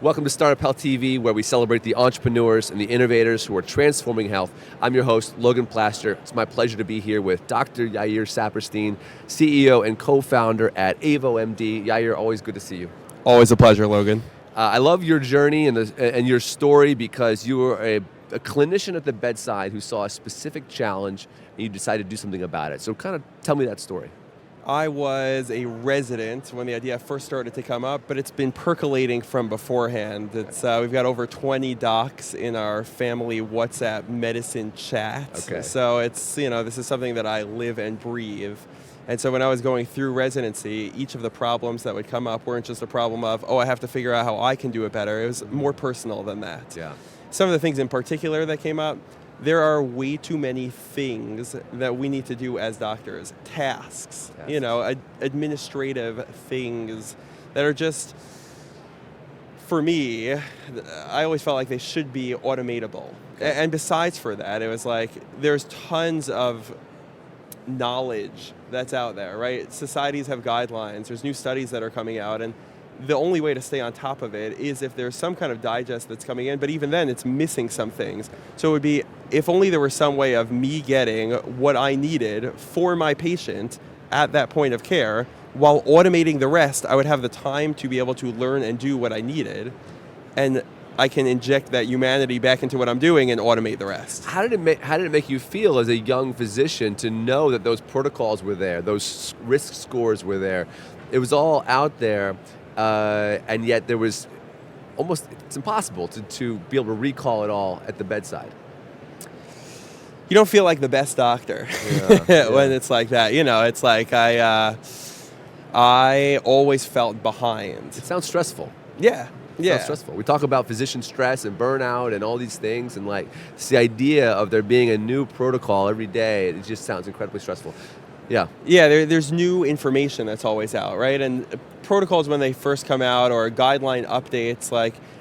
Welcome to Startup Health TV, where we celebrate the entrepreneurs and the innovators who are transforming health. I'm your host, Logan Plaster. It's my pleasure to be here with Dr. Yair Saperstein, CEO and co-founder at AvoMD. Yair, always good to see you. Always a pleasure, Logan. I love your journey and your story because you were a clinician at the bedside who saw a specific challenge and you decided to do something about it. So kind of tell me that story. I was a resident when the idea first started to come up, but it's been percolating from beforehand. We've got over 20 docs in our family WhatsApp medicine chat. Okay. So this is something that I live and breathe. And so when I was going through residency, each of the problems that would come up weren't just a problem of, I have to figure out how I can do it better. It was more personal than that. Yeah. Some of the things in particular that came up, there are way too many things that we need to do as doctors, tasks, administrative things that are just, for me, I always felt like they should be automatable. Okay. And besides for that, it was like there's tons of knowledge that's out there, right? Societies have guidelines, there's new studies that are coming out, and the only way to stay on top of it is if there's some kind of digest that's coming in, but even then it's missing some things. So it would be, if only there was some way of me getting what I needed for my patient at that point of care, while automating the rest, I would have the time to be able to learn and do what I needed, and I can inject that humanity back into what I'm doing and automate the rest. How did it make you feel as a young physician to know that those protocols were there, those risk scores were there? It was all out there. And yet there was it's impossible to be able to recall it all at the bedside. You don't feel like the best doctor when it's like that. It's like I always felt behind. It sounds stressful. Yeah. It sounds stressful. We talk about physician stress and burnout and all these things, and it's the idea of there being a new protocol every day. It just sounds incredibly stressful. Yeah. Yeah, there's new information that's always out, right? And protocols, when they first come out, or guideline updates,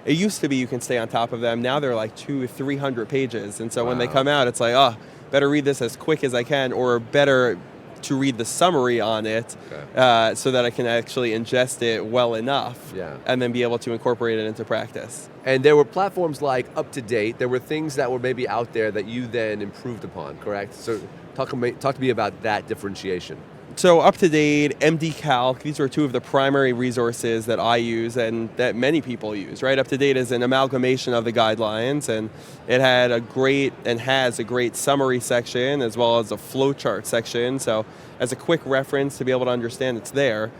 it used to be you can stay on top of them. Now they're 200-300 pages. And so when they come out, it's better read this as quick as I can, or better to read the summary on it, so that I can actually ingest it well enough, and then be able to incorporate it into practice. And there were platforms like UpToDate. There were things that were maybe out there that you then improved upon, correct? So talk to me about that differentiation. So UpToDate, MD Calc, these are two of the primary resources that I use and that many people use, right? UpToDate is an amalgamation of the guidelines, and it had has a great summary section as well as a flowchart section. So as a quick reference to be able to understand it's there.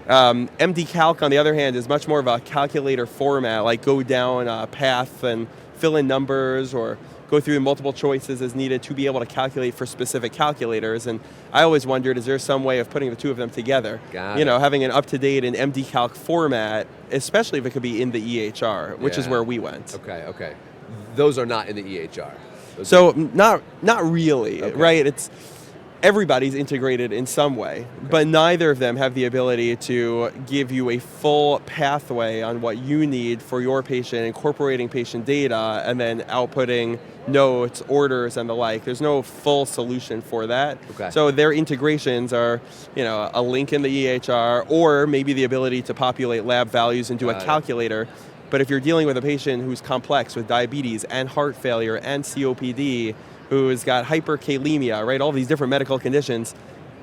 MD Calc, on the other hand, is much more of a calculator format, like go down a path and fill in numbers, or go through multiple choices as needed to be able to calculate for specific calculators. And I always wondered, is there some way of putting the two of them together? Having an UpToDate and MD Calc format, especially if it could be in the EHR, which is where we went. Okay. Those are not in the EHR. Not really, right? It's everybody's integrated in some way, but neither of them have the ability to give you a full pathway on what you need for your patient, incorporating patient data, and then outputting notes, orders, and the like. There's no full solution for that. So their integrations are, a link in the EHR, or maybe the ability to populate lab values into a calculator. But if you're dealing with a patient who's complex with diabetes and heart failure and COPD, who's got hyperkalemia, right? All these different medical conditions.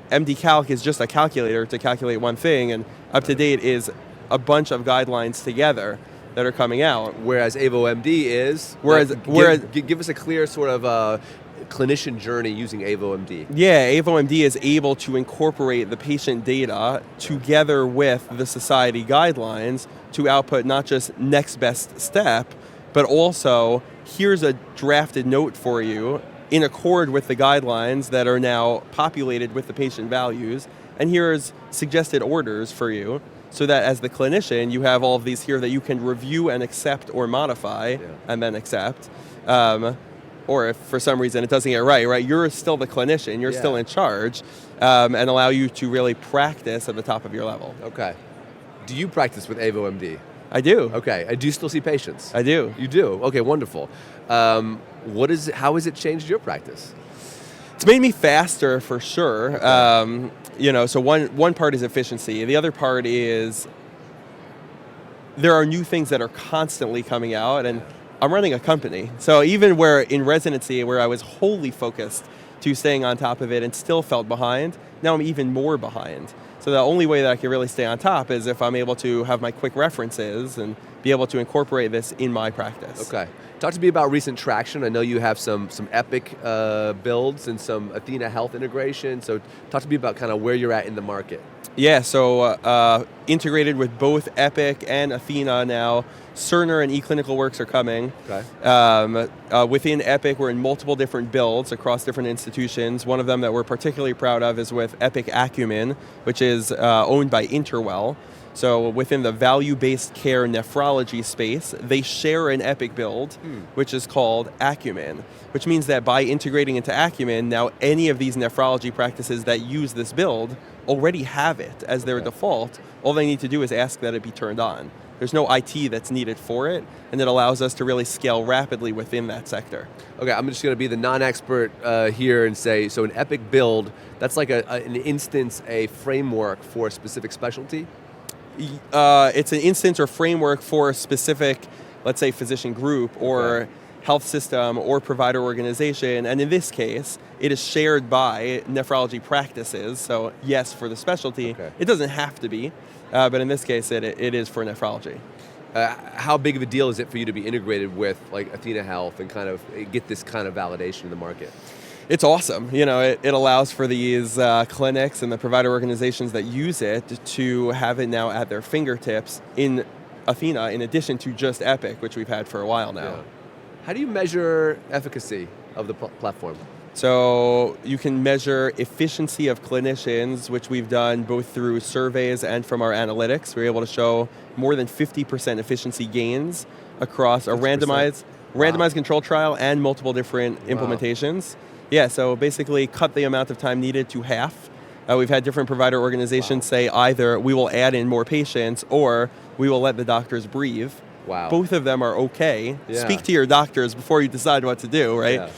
MD Calc is just a calculator to calculate one thing, and UpToDate is a bunch of guidelines together that are coming out. Whereas AvoMD is... Give us a clear sort of clinician journey using AvoMD. Yeah, AvoMD is able to incorporate the patient data together with the society guidelines to output not just next best step, but also here's a drafted note for you in accord with the guidelines that are now populated with the patient values, and here's suggested orders for you, so that as the clinician, you have all of these here that you can review and accept or modify, and then accept. Or if for some reason it doesn't get right, you're still the clinician, you're still in charge, and allow you to really practice at the top of your level. Okay. Do you practice with AvoMD? I do. Okay. Do you still see patients? I do. You do? Okay, wonderful. How has it changed your practice? It's made me faster for sure. Okay. So one part is efficiency. The other part is there are new things that are constantly coming out, and I'm running a company. So even where in residency, where I was wholly focused to staying on top of it and still felt behind, now I'm even more behind. So the only way that I can really stay on top is if I'm able to have my quick references and be able to incorporate this in my practice. Okay. Talk to me about recent traction. I know you have some Epic builds and some AthenaHealth integration. So talk to me about kind of where you're at in the market. Yeah, so integrated with both Epic and Athena now. Cerner and eClinicalWorks are coming. Okay. Within Epic, we're in multiple different builds across different institutions. One of them that we're particularly proud of is with Epic Acumen, which is owned by Interwell. So within the value-based care nephrology space, they share an Epic build, which is called Acumen, which means that by integrating into Acumen, now any of these nephrology practices that use this build already have it as their default. All they need to do is ask that it be turned on. There's no IT that's needed for it, and it allows us to really scale rapidly within that sector. Okay, I'm just going to be the non-expert here and say, so an Epic build, that's like an instance, a framework for a specific specialty? It's an instance or framework for a specific, let's say, physician group or health system or provider organization, and in this case, it is shared by nephrology practices, so yes, for the specialty. It doesn't have to be, but in this case, it is for nephrology. How big of a deal is it for you to be integrated with like AthenaHealth and kind of get this kind of validation in the market? It's awesome. You know, it allows for these clinics and the provider organizations that use it to have it now at their fingertips in Athena, in addition to just Epic, which we've had for a while now. Yeah. How do you measure efficacy of the platform? So you can measure efficiency of clinicians, which we've done both through surveys and from our analytics. We're able to show more than 50% efficiency gains across a randomized control trial and multiple different implementations. Yeah, so basically cut the amount of time needed to half. We've had different provider organizations say either we will add in more patients or we will let the doctors breathe. Wow. Both of them are okay. Speak to your doctors before you decide what to do, right?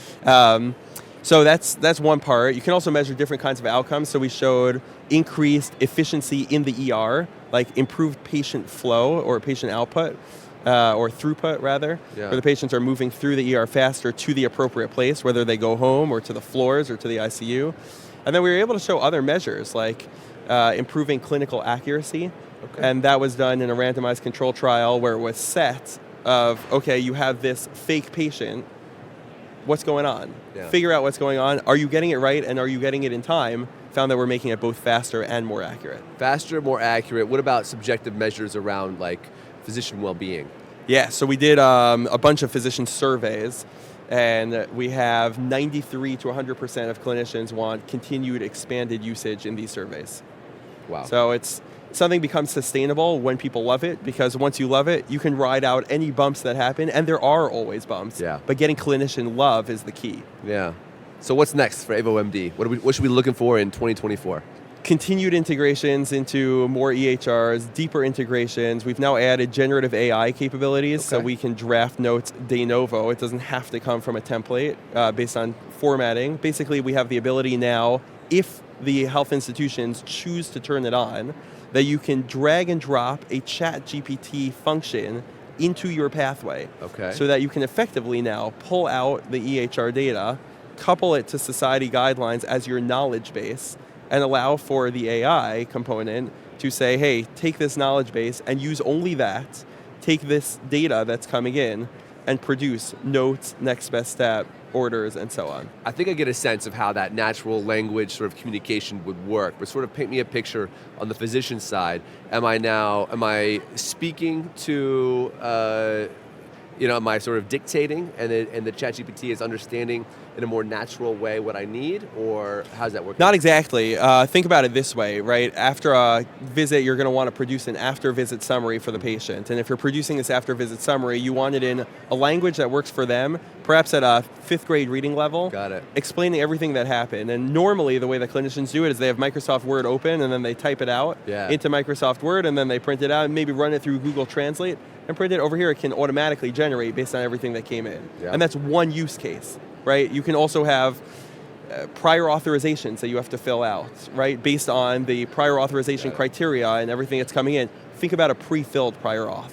So that's one part. You can also measure different kinds of outcomes. So we showed increased efficiency in the ER, like improved patient flow or patient output. Or throughput, rather, where the patients are moving through the ER faster to the appropriate place, whether they go home or to the floors or to the ICU. And then we were able to show other measures, like improving clinical accuracy. And that was done in a randomized control trial where it was set of, okay, you have this fake patient, what's going on? Figure out what's going on. Are you getting it right, and are you getting it in time? Found that we're making it both faster and more accurate. Faster, more accurate. What about subjective measures around, like, physician well-being? Yeah, so we did a bunch of physician surveys, and we have 93 to 100% of clinicians want continued expanded usage in these surveys. Wow. So it's something becomes sustainable when people love it, because once you love it, you can ride out any bumps that happen, and there are always bumps. But getting clinician love is the key. Yeah. So what's next for AvoMD? What should we be looking for in 2024? Continued integrations into more EHRs, deeper integrations. We've now added generative AI capabilities, so we can draft notes de novo. It doesn't have to come from a template based on formatting. Basically, we have the ability now, if the health institutions choose to turn it on, that you can drag and drop a ChatGPT function into your pathway. So that you can effectively now pull out the EHR data, couple it to society guidelines as your knowledge base, and allow for the AI component to say, hey, take this knowledge base and use only that, take this data that's coming in, and produce notes, next best step, orders, and so on. I think I get a sense of how that natural language sort of communication would work, but sort of paint me a picture on the physician side. Am I speaking to, am I sort of dictating and the ChatGPT is understanding in a more natural way what I need, or how's that work? Not exactly. Think about it this way, right? After a visit, you're going to want to produce an after-visit summary for the patient. And if you're producing this after-visit summary, you want it in a language that works for them, perhaps at a 5th grade reading level. Got it. Explaining everything that happened. And normally, the way that clinicians do it is they have Microsoft Word open, and then they type it out into Microsoft Word, and then they print it out, and maybe run it through Google Translate, and print it over here. It can automatically generate based on everything that came in. And that's one use case. Right? You can also have prior authorizations that you have to fill out, right? Based on the prior authorization criteria and everything that's coming in. Think about a pre-filled prior auth.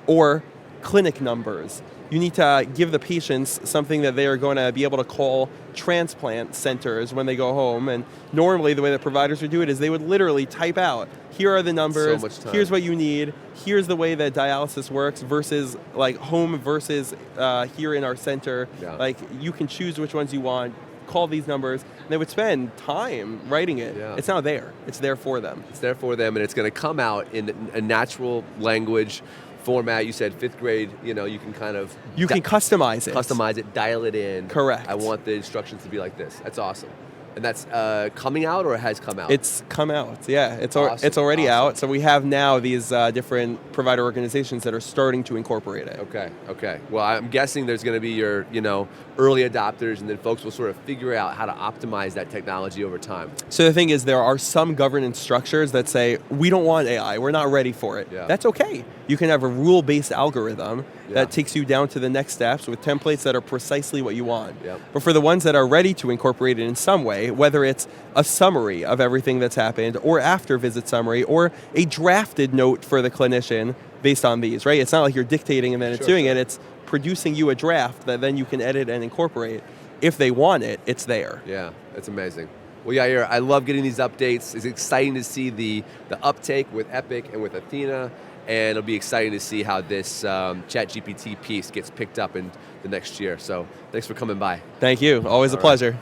or clinic numbers. You need to give the patients something that they are going to be able to call transplant centers when they go home. And normally the way that providers would do it is they would literally type out, here are the numbers, So much time. here's what you need, here's the way that dialysis works versus like home versus here in our center. Yeah. Like you can choose which ones you want, call these numbers, and they would spend time writing it. Yeah. It's now there. It's there for them. It's there for them, and it's going to come out in a natural language format. You said fifth grade, you can kind of... You can customize it. Customize it, dial it in. Correct. I want the instructions to be like this. That's awesome. And that's coming out or has come out? It's come out, yeah. It's Awesome, it's already awesome. out. So we have now these different provider organizations that are starting to incorporate it. Okay. Well, I'm guessing there's going to be your, early adopters, and then folks will sort of figure out how to optimize that technology over time. So the thing is, there are some governance structures that say, we don't want AI, we're not ready for it. Yeah. That's okay. You can have a rule-based algorithm Yeah. that takes you down to the next steps with templates that are precisely what you want. Yep. But for the ones that are ready to incorporate it in some way, whether it's a summary of everything that's happened, or after visit summary, or a drafted note for the clinician based on these, right? It's not like you're dictating and then it's doing it. It's producing you a draft that then you can edit and incorporate. If they want it, it's there. Yeah, that's amazing. Well, Yair, I love getting these updates. It's exciting to see the uptake with Epic and with Athena, and it'll be exciting to see how this ChatGPT piece gets picked up in the next year. So thanks for coming by. Thank you. Always a pleasure.